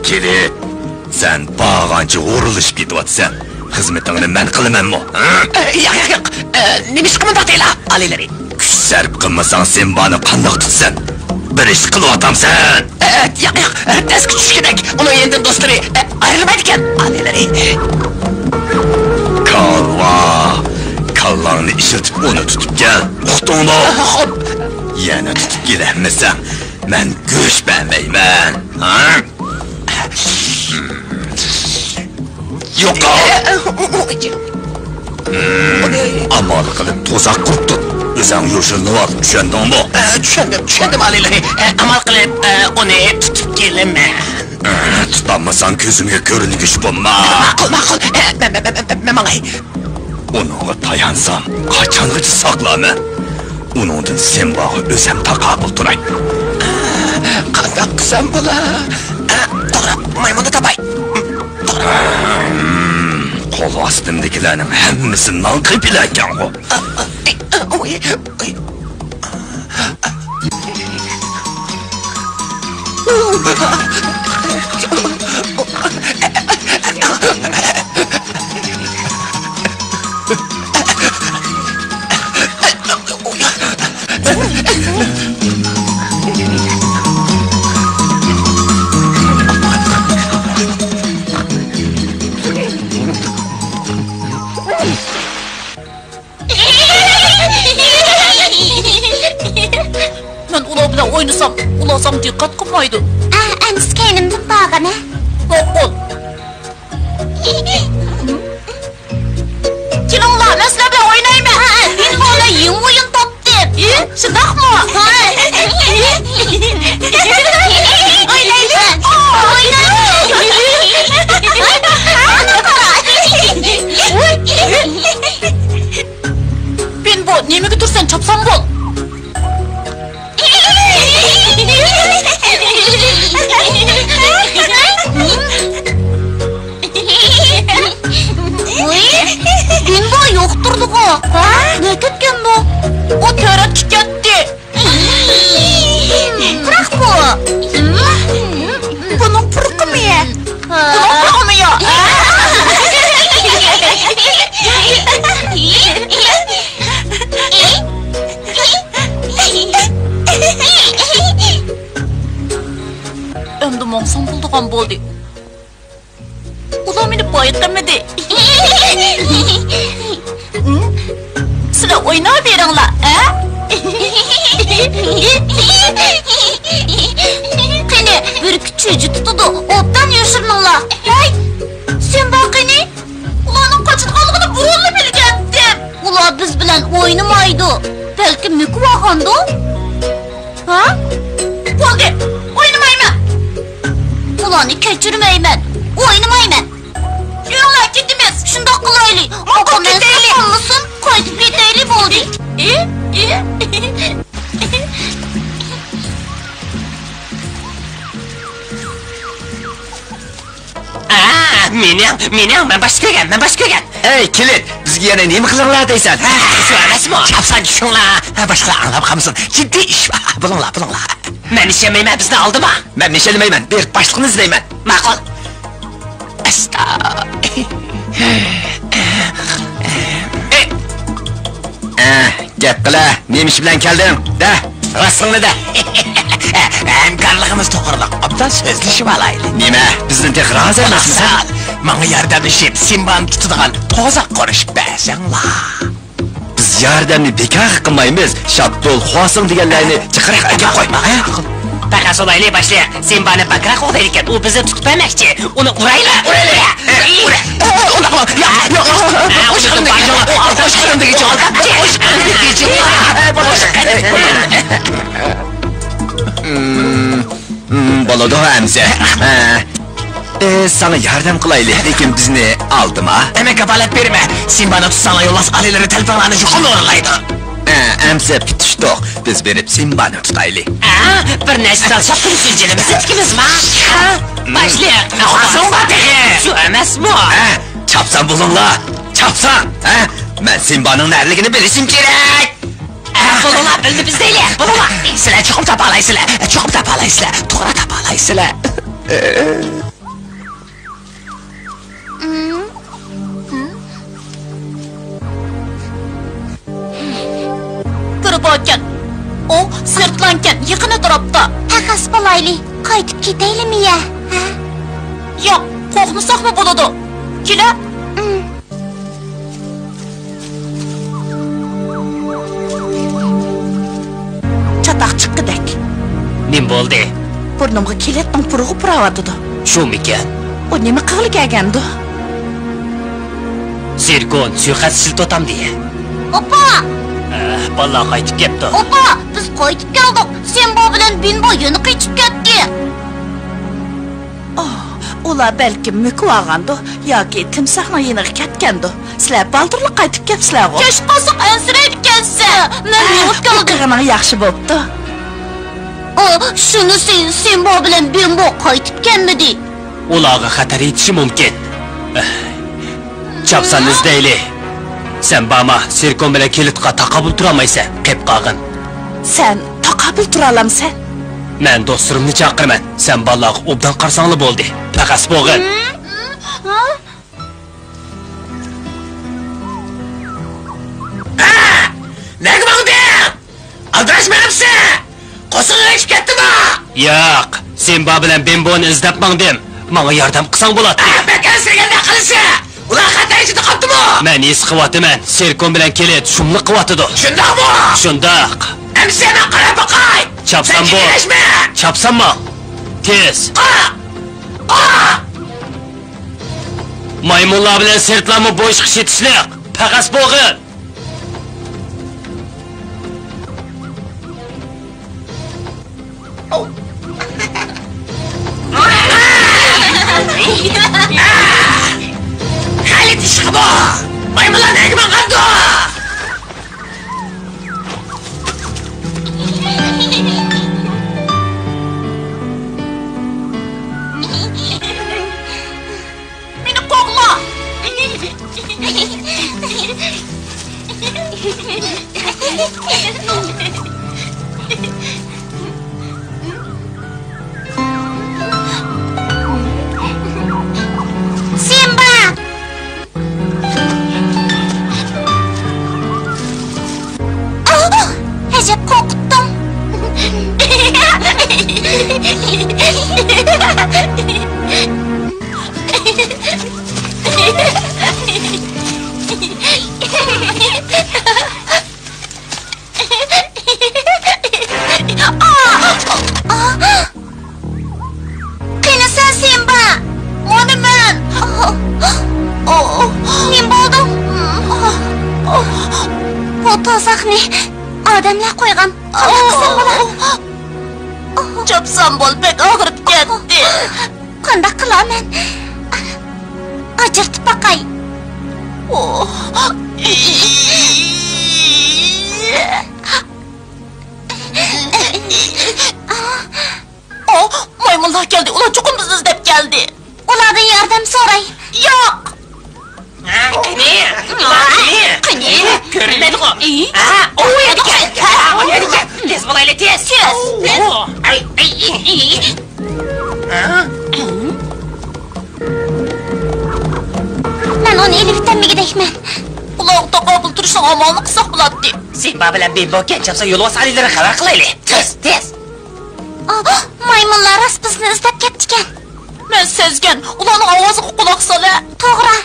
Kedi, sen bağancı uğuruluşup gidiyorsan, hizmetini ben kılmam mı? Yok, nemiz kımındak değil ha, alileri. Güç serp kılmasan sen bana kandak tutsan, bir iş kılıvatam sen. Yok, tez küçük gerek, onun yeniden dostları ayrılmaydıken, alileri. Kalla, kallarını işletip onu tutup gel, uktun mu? Hop. Yana tutup gelemezsen, ben güç beğenmeymen, ha? Yok amal kılıp tuzak kurttun. Sen yoşunu var, düşündün mu? Düşündüm alileri. Amal kılıp onu tutup gelemem. Tutamazsan gözüme görünüş bulma. Makul. Memangay. Ona tayansam, kaçanıcı saklama. Onundan sen bağı özem takabıl duray. Kandak sen bula. Doğru, maymunu tabay. Kol astımdakilerin hemmisinden kıpilerken o. Ben ula bilen oynasam dikkat kılmaydı. Anis kendimden bağına. Ol. Kim ula mesela ben oynayayım ben. Ben bana yeni oyun taptım. Şındak mı? Oynayın. Ben bu nemi götürsen çapsam bol. Binbo yoktur bu. Ne gitken bu? O töret gitti. Bırak bu. Bunun pırkı mı ya? Bunun pırkı mı ya? Ömdü monsam bulduğum boldu. Ulan beni bayıtamadı. Sıra oynar bir anla, ha? Kene bir küçücü tutudu, ottan yaşırınla. Hey, sen bak kene. Ulanın kaçın kalığını buğulu bilgendim. Ula biz bilen oynamaydı. Belki mükü vakandı. Ha? Oldu, oynamayma. Ulanı keçirmeymen, oynamaymen. Yürüla gidimiz. Şunda kılaylı. Akıl gidelim. Anlasın, koyduk bir değerli oldu. Mening, men bosh ko'rgan. Ey, kilit, bizga yana nima qilinglar deysan? Shu emasmi? Chapsan tushinglar. Boshqalar anglab qolmasin. Jiddiy ish. Bilinglar. Men ishlamayman, bizni oldimi? Men ishlamayman, berib boshliqni izlayman. Ma'qul. Asta. Gap qila, nima ish bilan kelding? Da, rostingni da. Hamkorligimiz to'g'riliq. Obdan so'zlashib olaylik. Nima? Bizni texroz emassan? Menga yordamlashib, Simbani tutadigan toza qurishib bersanglar. Biz yordamni bekor qilmaymiz. Shabdol xo'sing deganlarni chiqarib aytib qo'yma. Faqat olaylik boshliq. Simbani bakroq o'ylar ekan, u bizni tutib bermoqchi. Uni uraylik. Bo'ladi hamza. Sana yardım qilaylik, lekin bizni aldimi? Nima kafolat berma. Simbani tutsanglar yo'llas alilari talpanlarni yuqul o'rlaydi. Hamza bitishdoq, biz berib Simbani tutaylik. Bir narsa sotib jinimizni tikimizmi? Boshliq, qo'sing batiga. Shu emasmi? Chapsan bo'linglar. Chapsan, men Simbaning narligini bilishim kerak. Bo'linglar, bildi bizdaylar. Bo'linglar. Sizlar chiqib topalaysizlar. To'g'ri topalaysizlar. Kirib o'tgan. O sirtlangan, yiqini turibdi. Takas bo'layli, qaytib ketaylikmi ya? Yo'q, qo'rqmasaqmi bo'ladi. Kela. Çatak chiqqidek. Nim bo'ldi? Burnimga kelayotgan purug'i puravotidi. Shumikan. U nima qilib kelgandi? Zirkon suiqasd siltotam diye. Opa! Vallahi qaytib ketdi. Opa, biz qaytib keldik. Simba bilan Bimbo yana qaytib ketdi. Ular balki mukib olgandi yoki timsohning yeniga ketgandi. Sizlar baldirlik qaytib kelibsizlar. Kech qolsaq ansirayib kelsa, men yo'q keldim. Qilganing yaxshi bo'pti. Shunisi Simba bilan Bimbo qaytib kelmadi. Ularga xatar yetishi mumkin. Chapsan izdaylik. Sen bama Sirkon bilan kilitga taqabul turamaysan, qep qolgin. Sen taqabul tura olamsan? Men do'stlarimni chaqiraman. Sen baloq obdan qarsangli bo'ldi. Faqat bo'g'in. Nega bo'ldi? Aldashmayapsan? Qo'shiq aytib ketdimi? Yo'q, Simba bilan Bimboni izlab mangdim. Menga yordam qilsang bo'ladi. Bakansirganda qilsa. Ular xatar ichida qolibdimi? Men es qiyotiman. Sirkon bilan kelit shumli qiyotidir. Shundoqmi? Shundoq. Amsana qarab boqay. Chapsan bu. Chapsanmi? Tez. Maymunlar bilan sirtlarni bo'sh qish etishliq. Faqat bo'g'in. Halit ishqi bu. Maymunlar nega qoldi? Meni qo'g'la. Simba! Acaba korkuttum. Qanasan Simba? Mana men. Men bo'ldim. Bu tozoqni odamlar qo'ygan. Qanasan bo'lar? Chapsan bo'l, bek og'rib ketdi. Qanday qilaman? Ajirtib boqay. Maymunlar keldi. Ular chuqur bizni izlab keldi. Ulardan yordam so'ray. Görünmedi o. İyi. Ha, o yerken. Ha, o yerken. Tez bulayla tez. Tez. Ay. Ha? Ben onu eliften mi gideyim? Kulağıqda qabıl turuşun amalını qısaq bulatdi. Simba bilen Bimbo gençapsa yolvas alileri xabar qilayli. Tez. Maymunlar rast bizni izlab ketdikan. Men sezgan, ularning ovoziga quloq sola. To'g'ri.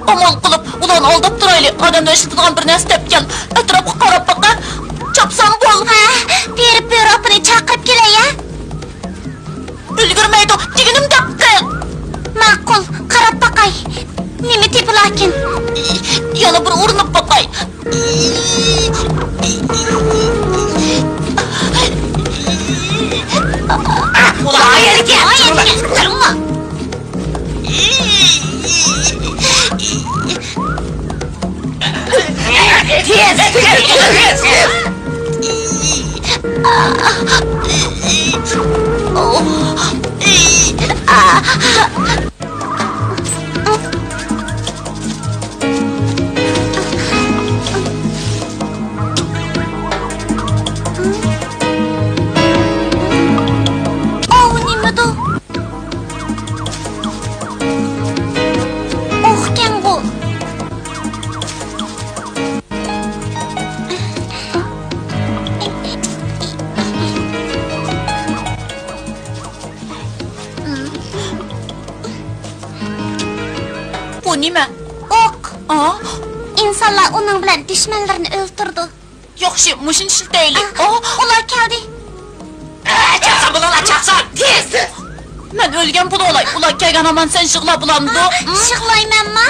Amal qilib, ularni aldab turayli. Odamlar eshitadigan bir narsa topgan. Atrofga qarab baqa. Chopsam bo'l. Ha, berib opini chaqirib kelay-ya. Ulgurmaydi. Diginim daqqil. Ma'qul, qarab baqay. Nima tepilakin? Yana bir urinib baqay. Ulan yerken. Durma. Tez. Nimada? O'qgan bu. Bu nima? O'q. insonlar uning bilan dushmanlarini o'ldirdi. Yaxshi, mushin shiltayli. Ular keldi. Chaqsan bulanlar, chaqsan. Tez. Men o'lgan bo'lolay. Ular kelgan hamon sen shig'la bulamdi. Shig'laymanmi?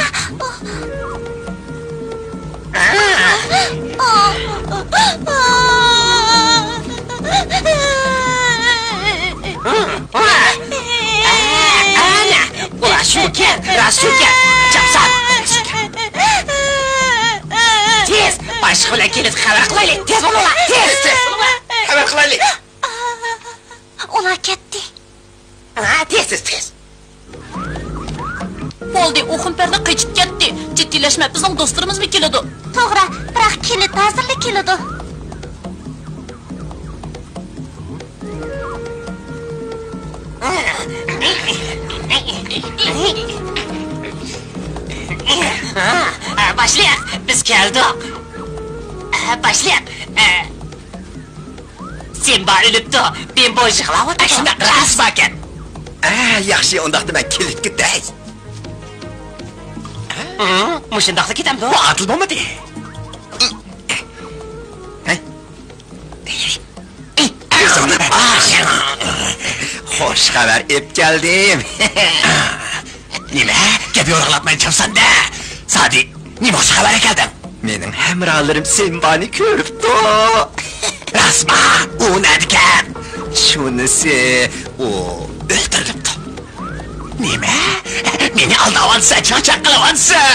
Ana, ular shukan, rasukan. Chaqsan. Tez, boshqa bilan kelib xabar qilaylik. Tez bo'lalar, tez. Xabar qilaylik. Ular ketdi. Ha, tez. Bo'ldi, u xumparni qichib ketdi. Jiddiylashma, bizning do'stlarimizmi keladi? To'g'ri, biroq kilit hozirlik keladi. Başlayaq. Biz keldik. Başlayaq. Simba ölübdi. Bimbo yig'layapti. Shunda rasm ekan. Yaxshi, undaqda men kelib ketay. Mushundaqda ketamdi. Bu adil bo'lmadi. Xo'sh xabar ep keldim. Nima? Gap yo'rg'latmay chapsan-da. Sadi, nima xabar keldim? Mening hamrohlarim Simbani ko'ribdi. Rasma, u nadikan. Shunisi, u o'ldirilibdi. Nima? Meni aldayapsan, cho'chaq qilyapsan.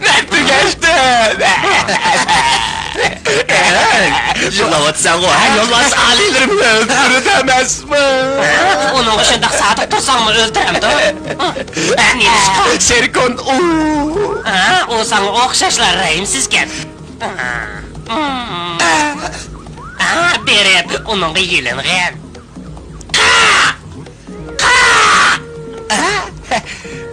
Men tugashdim. yig'layotsan o. Yolvas alilerimni o'ldirib emasmi? Uni o'shundaq sadiq tursangmi o'ldiramdi? Nima? Serkon u. O sana o'xshashlar rahimsizkan. Berib, uning yilingan.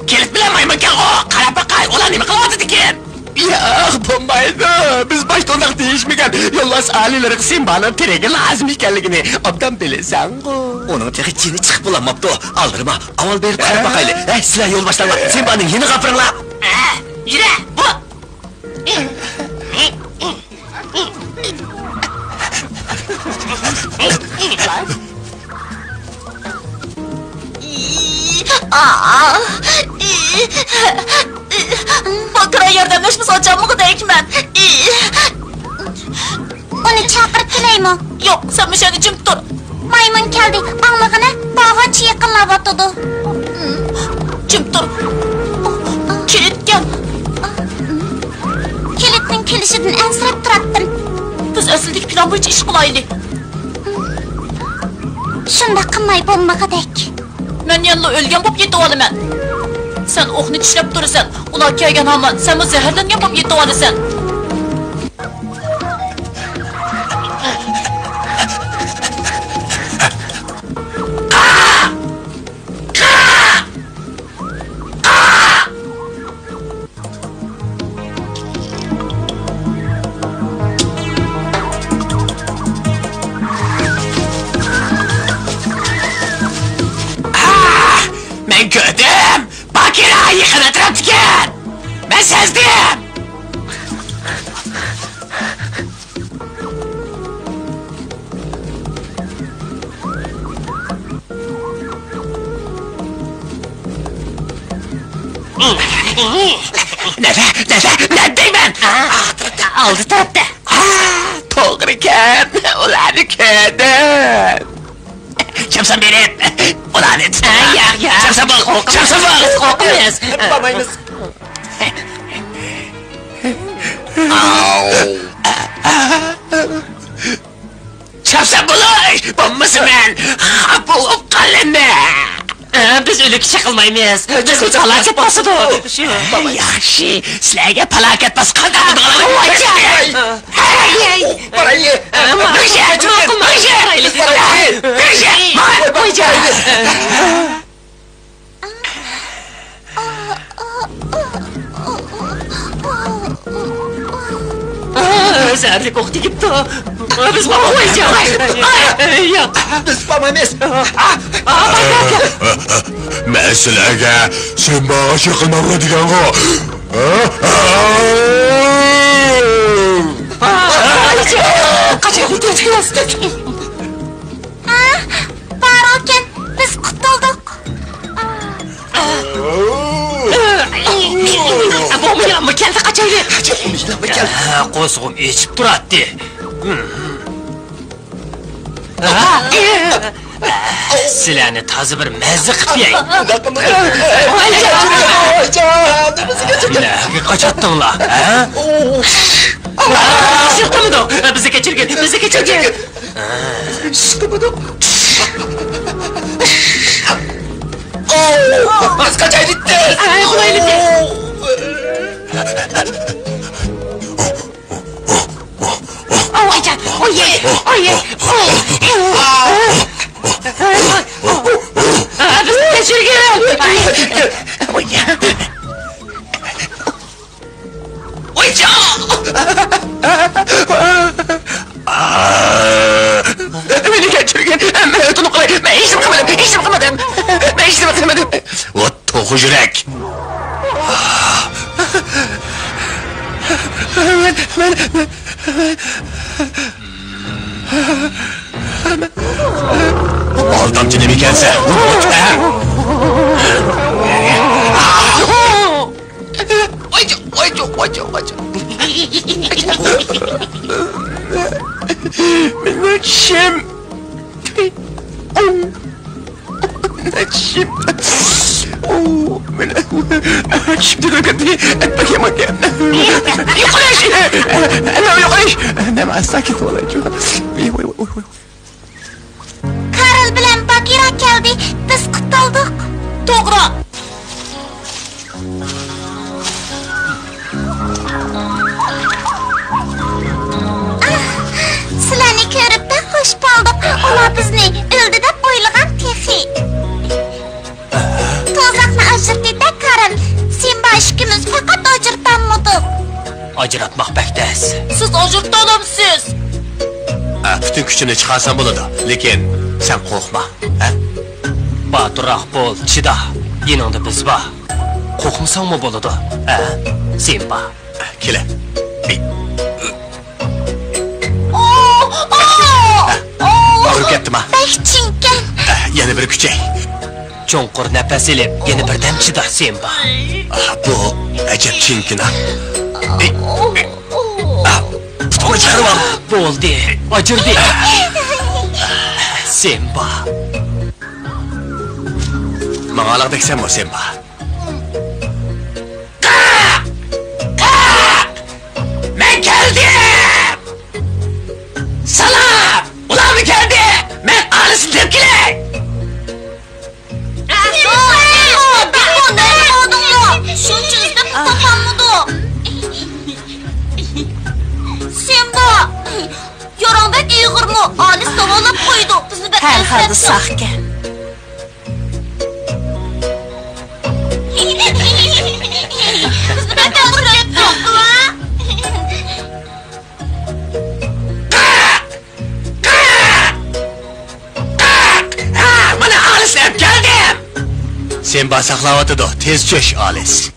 Kelib bilamayman-ku. Qarab baqay, ular nima qilyapti ekan? Yo'q, bo'lmaydi. Biz boshda undaq deyishmagan. Yolvas alilar Simbani tirigi lazım ekanligini obdan bilasan-ku. Uning tegi jini chiqib bo'lamabdi. Aldirma, avval berib qarab baqayli. Sizlar yo'l boshlayman. Simbaning yeni qapiringlar. Yura, bu. Bakıra yordamlashmas ocağımıg'idayman. Uni chaqirib kelaymi? Yo'q, sen bu yerda jim tur. Maymun keldi. Anglig'ini bog'cha yaqinlayotdi. Jim tur. Kilitgan. Kilitning kelishidan ansirab turatdim. Biz asldagi plan bo'yicha ish qilaylik. Shunda qilmay bo'lmag'idek. Men yanla o'lgan bo'lib yetib olaman. Sen o'qni tishlab turasan. Ular kelgan hamon sen zaharlangan bo'lib yetib olasan. sezdim. Ne deymen? Aldı tarafta. Doğru iken, ulan iken. Çapsan benim. Ulan et. Ya. Çapsan bol. Çapsan bol. Korkmayız. Babayınız. Çapsan buluş. Bombası ben. Bulup kalende. Biz ölük çakılmayız. Biz felaket basıdı. Yaxşı. Sizlerge felaket bas kaldı. Parayı. Zerre koktu gitti. Biz baba koyacağız. Yok. Biz babayınız. Meseleге sen bana şakılmama diyen o. Kaçak kurtulacağız. Baroken biz kurtulduk. Bu yanma geldi kaçaylı. Qo'zg'im echib turadi. Sizlarni toza bir mazza qilib Nimaga qochatdinglar? Sirtmidi. Bizni kechirgin. Biz kaçaydık. Beni geçirgen. Ben tutuklayım. Ben hiç yapamadım. O toku yürek. Aldamcı ne bir gelse. Menachem. Şimdi rögedni etbekiyem hakem. Yukarış. Nema sakit olacak. Karl bilen Bagheera geldi. Biz kurtulduk. Doğru. Sizlarni ko'rib da xush bo'ldim. Ular bizni o'ldi deb o'ylagan texi. Tozaqni ajratdi-da Karl. Simba ikimiz faqat ajratmadik. Ajratmaq bakdas. Siz ajırtalımsız. Bütün gücünü çıkarsan buladı. Lekin sen korkma. Baturroq bo'l, chida. Yaningda biz bor. Qo'rqmasangmi bo'ladi? Simba. Kele. Ağır kettim ha. Bekçinken. Yana bir küçük. Cho'nqur nafas ilib, yana birdan chida Simba. Bu acab çinkin ha. Tutunu çıkarım al. Bo'ldi, ajirdi. Simba. Bana alaqdek sen mi Simba? Ben geldim. Salam. Ulan mı geldi? Ben ağrısını tepkile. Simba, yorongdek iyg'irmi? Olis savolab qo'ydi. Bizni Her halde sahken. Bizni bekletib Bana ağrısını hep geldim. Simba saklavatıdı. Tez çöş Alis.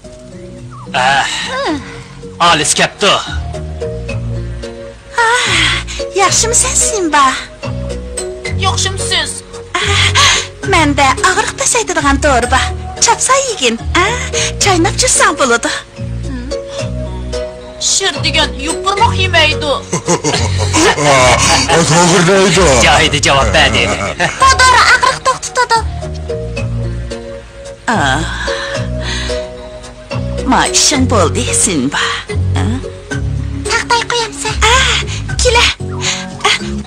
Alis kepti. Yaxshimisan Simba? Yaxshimisiz? Menda og'riq pasaytiradigan to'rba. Chopsa yegin. Chaynab jursang bo'ladi. Shir degan yupurmoq yemaydi. To'g'ri. Joyida javob berdi. To'g'ri og'riq to'xtatadi. Ma ishing bo'ldi Simba. Taxtay qo'yamsan. Kela.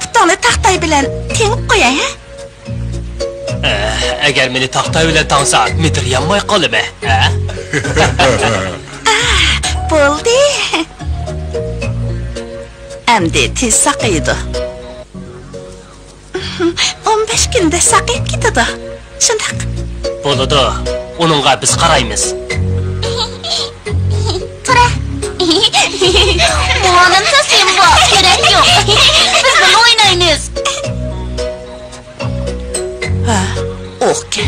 Putoni taxtay bilan tengib qo'yay. Agar meni taxtay bilan tangsan, metr yanmay qolib, Bo'ldi. Endi tez saqiydi. 15 kunda saqayib ketadi. Shundaq. Bo'ladi. Uningga biz qaraymiz. Tura. Onamda Simba, kerak yo'q. Biz bunu o'ynaymiz. O'qqa.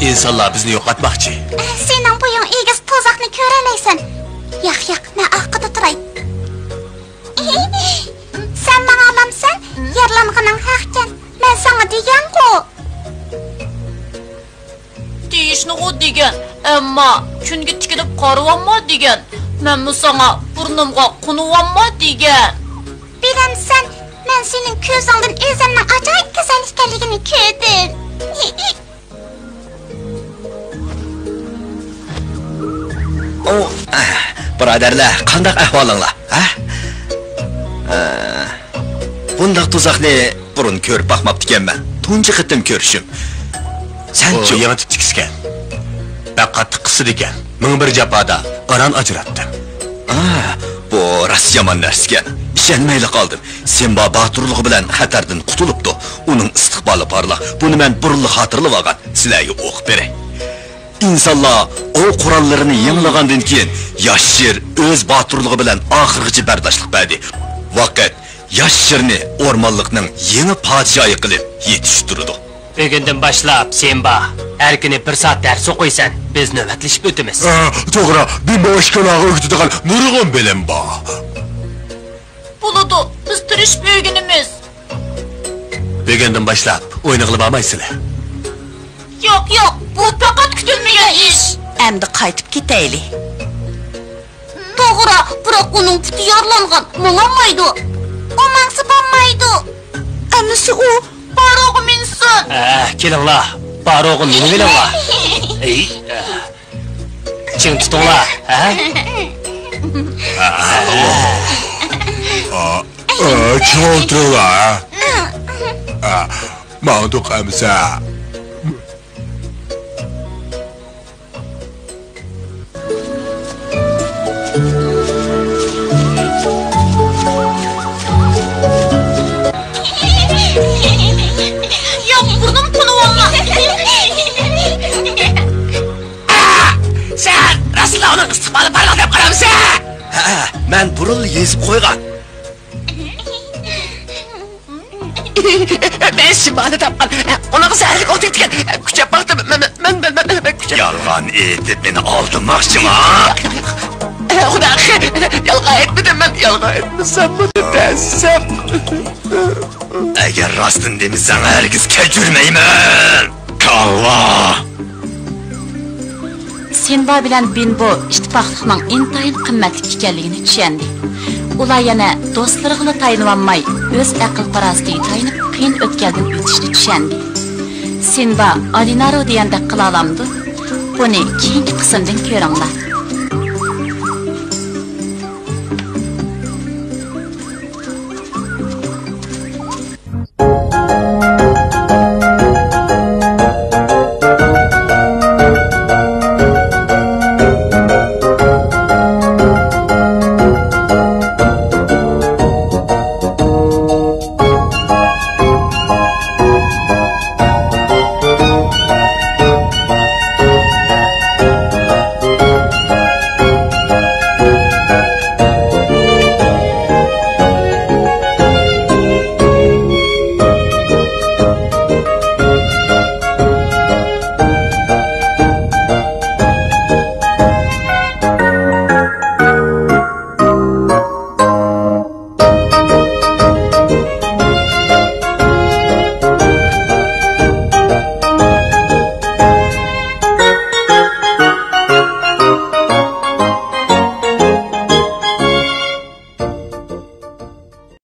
İnsanlar bizni yo'qotmoqchi. Sening bo'ying egiz to'zoqni ko'ralaysan. Yo'q, men orqada turay. Sen menga olamsan, yerlanganing haqcan. Men sana degan-ku. Deyishni o degan, ammo kunga tikilib qarayapman degan. Men sana burnimga qunayapman degan. Bilamsan, men sening ko'zingdan o'zimning ajoyib go'zal ekanligini ko'rdim. Birodarlar, qanday ahvolinglar? Bundaq tuzoqni burun ko'rib baxmabdi ekanman. Tunji qitim ko'rishim. Sen-chi yana tip tikisgan. Qattiq qisdi ekan. Ming bir jafoda aran ajratdim. Bu rost yomon narsa ekan. Ishonmayli qoldim. Simba baturligi bilan xatardan qutulibdi. Uning istiqboli porloq. Buni men burunli xotirlab olgan. Sizlarga o'qib beray. İnsanlar o qurollarini yenglagandan keyin yosh sher o'z baturligi bilan oxirgacha bardoshlik berdi. Vaqt yosh sherni o'rmonlikning yangi podshoyi qilib yetishtirdi. Bugundan boshlab Simba, har kuni 1 soat dars o'qiysan. Biz navbatlashib o'tamiz. To'g'ri, bir boshqalarga o'qitadigan nurg'un bilim bor. Bo'ladi, biz tirishib o'rganamiz. Bugundan boshlab o'yin qilib olmaysizlar. Yo'q, bu faqat kutilmagan ish. Endi qaytib ketaylik. To'g'ri, biroq uning puti yorlangan. Mong'olmaydi. O maqsi bo'lmaydi. Anisi u Barog'i minsin. Kelinglar. Barog'i meni bilinglar. Ching tutinglar, Cho'ltirlar. Ma'duq amsa. Yo'q, burnim qunayapman. Sen rasla uning istiqboli parlaq deb qaramsan. Men burul yezib qo'ygan. Ben Simba'ni topgan. Unaqa sahilga o'tayotgan. Kuchab baqdim. Men kuchab. Yolg'on aytib meni aldırmoqchimi? Xudo, yolg'on aytmadim men. Yolg'on aytmasam buni desam. Agar rostini demasang, hargiz kechirmayman. Kallah. Simba bilan Binbo ittifoqlikning intayin qimmatli ekanligini tushundi. Ular yana do'stlarga tayinlanmay, o'z aql parastligi tayinib qiyin o'tgandan o'tishni tushundi. Simba Alinaro deganda qila olamdi. Buni keyingi qismdan ko'ringlar.